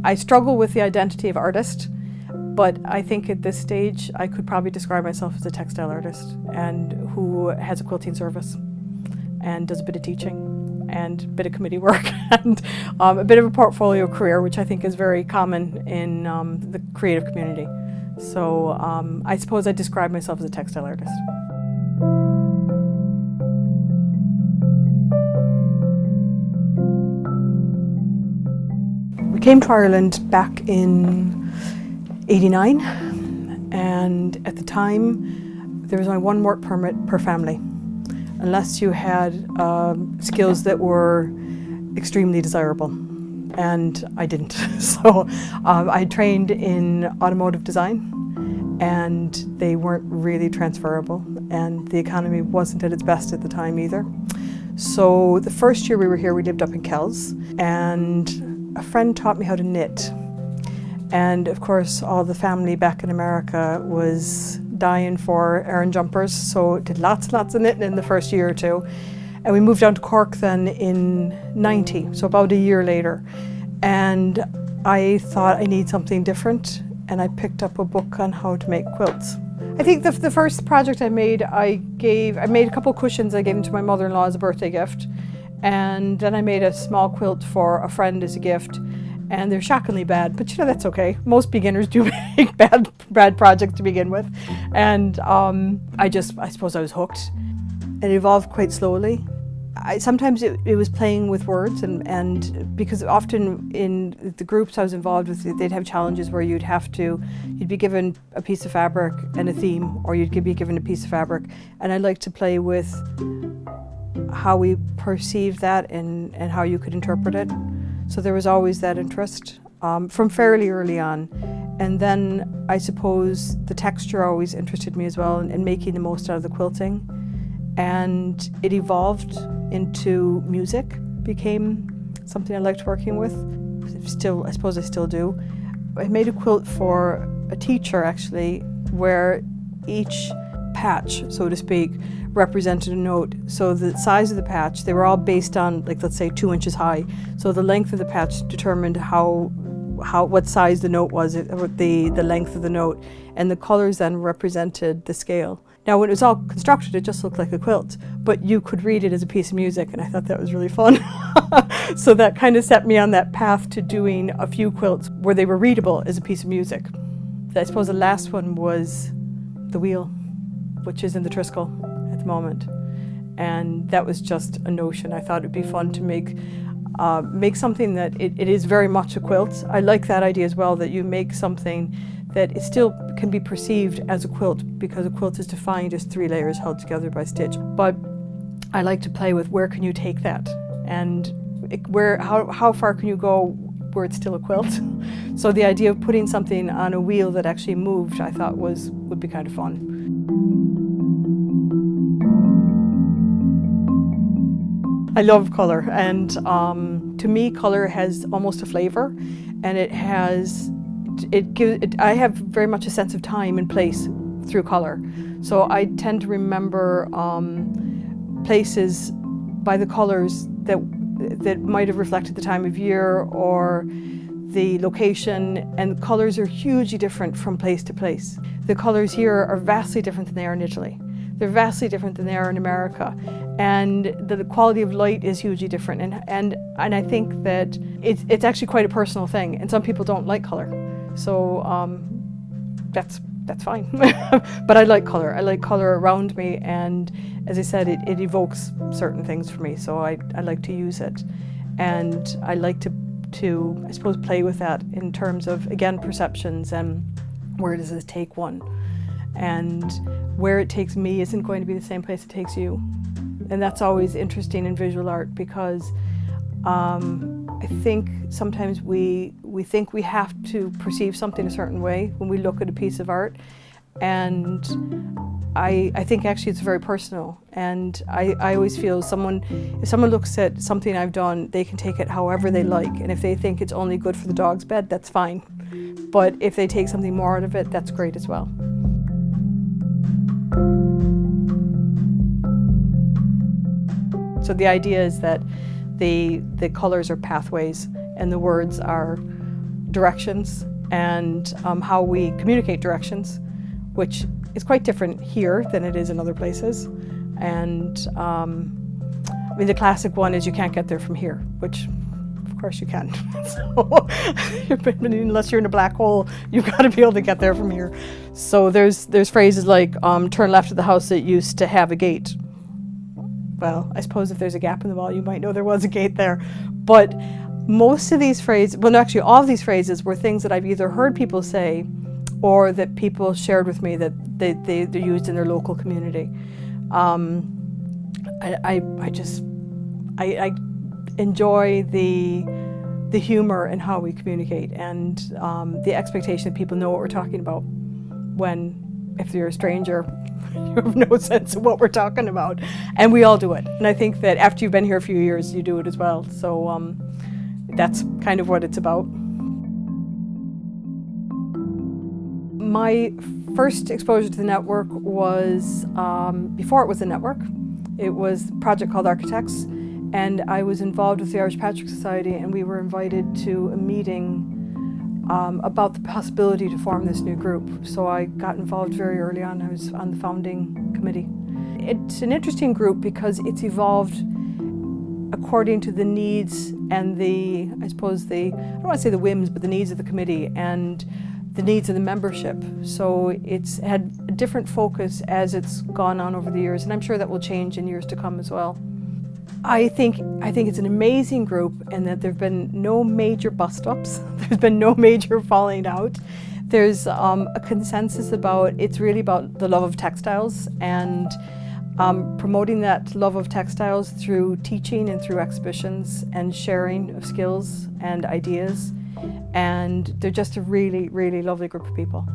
I struggle with the identity of artist, but I think at this stage I could probably describe myself as a textile artist and who has a quilting service and does a bit of teaching and a bit of committee work and a bit of a portfolio career, which I think is very common in the creative community. So I suppose I describe myself as a textile artist. We came to Ireland back in '89, and at the time there was only one work permit per family, unless you had skills that were extremely desirable, and I didn't. So I trained in automotive design, and they weren't really transferable, and the economy wasn't at its best at the time either. So the first year we were here, we lived up in Kells, and a friend taught me how to knit. And of course, all the family back in America was dying for Aran jumpers, so did lots and lots of knitting in the first year or two. And we moved down to Cork then in '90, so about a year later. And I thought I need something different, and I picked up a book on how to make quilts. I think the first project I made, I made a couple cushions I gave them to my mother-in-law as a birthday gift. And then I made a small quilt for a friend as a gift. And they're shockingly bad, but you know, that's okay. Most beginners do make bad projects to begin with. And I suppose I was hooked. It evolved quite slowly. Sometimes it was playing with words, and because often in the groups I was involved with, they'd have challenges where you'd be given a piece of fabric and a theme, or you'd be given a piece of fabric. And I like to play with how we perceive that and how you could interpret it. So there was always that interest from fairly early on. And then I suppose the texture always interested me as well, and making the most out of the quilting. And it evolved into music, became something I liked working with. Still, I suppose I still do. I made a quilt for a teacher actually, where each patch, so to speak, represented a note. So the size of the patch, they were all based on, like, let's say 2 inches high. So the length of the patch determined what size the note was, or the length of the note, and the colors then represented the scale. Now when it was all constructed, it just looked like a quilt, but you could read it as a piece of music, and I thought that was really fun. So that kind of set me on that path to doing a few quilts where they were readable as a piece of music. I suppose the last one was The Wheel, which is in the Triskel at the moment. And that was just a notion. I thought it'd be fun to make something that it is very much a quilt. I like that idea as well, that you make something that it still can be perceived as a quilt, because a quilt is defined as 3 layers held together by stitch. But I like to play with where can you take that, and how far can you go where it's still a quilt. So the idea of putting something on a wheel that actually moved, I thought would be kind of fun. I love colour, and to me colour has almost a flavour, and I have very much a sense of time and place through colour. So I tend to remember places by the colours that might have reflected the time of year or the location, and colours are hugely different from place to place. The colours here are vastly different than they are in Italy. They're vastly different than they are in America, and the quality of light is hugely different. And I think that it's actually quite a personal thing, and some people don't like colour. So that's fine. But I like colour. I like colour around me, and as I said, it evokes certain things for me, so I like to use it. And I like to I suppose play with that in terms of, again, perceptions and where does it take one. And where it takes me isn't going to be the same place it takes you. And that's always interesting in visual art, because I think sometimes we think we have to perceive something a certain way when we look at a piece of art, and I think actually it's very personal, and I always feel if someone looks at something I've done, they can take it however they like, and if they think it's only good for the dog's bed, that's fine. But if they take something more out of it, that's great as well. So the idea is that the colors are pathways and the words are directions, and how we communicate directions, which is quite different here than it is in other places. And I mean, the classic one is you can't get there from here, which of course you can. So, unless you're in a black hole, you've got to be able to get there from here. So there's phrases like turn left at the house that used to have a gate. Well, I suppose if there's a gap in the wall, you might know there was a gate there. But most of these phrases, well, no, actually all of these phrases were things that I've either heard people say or that people shared with me that they're used in their local community. I enjoy the humor in how we communicate, and the expectation that people know what we're talking about when, if you're a stranger, you have no sense of what we're talking about. And we all do it. And I think that after you've been here a few years, you do it as well. So that's kind of what it's about. My first exposure to the network was, before it was a network, it was a project called Architects, and I was involved with the Irish Patrick Society, and we were invited to a meeting about the possibility to form this new group. So I got involved very early on. I was on the founding committee. It's an interesting group because it's evolved according to the needs and I don't want to say the whims, but the needs of the committee and the needs of the membership. So it's had a different focus as it's gone on over the years, and I'm sure that will change in years to come as well. I think it's an amazing group, and that there have been no major bust-ups. There's been no major falling out. There's a consensus about, it's really about the love of textiles and promoting that love of textiles through teaching and through exhibitions and sharing of skills and ideas. And they're just a really, really lovely group of people.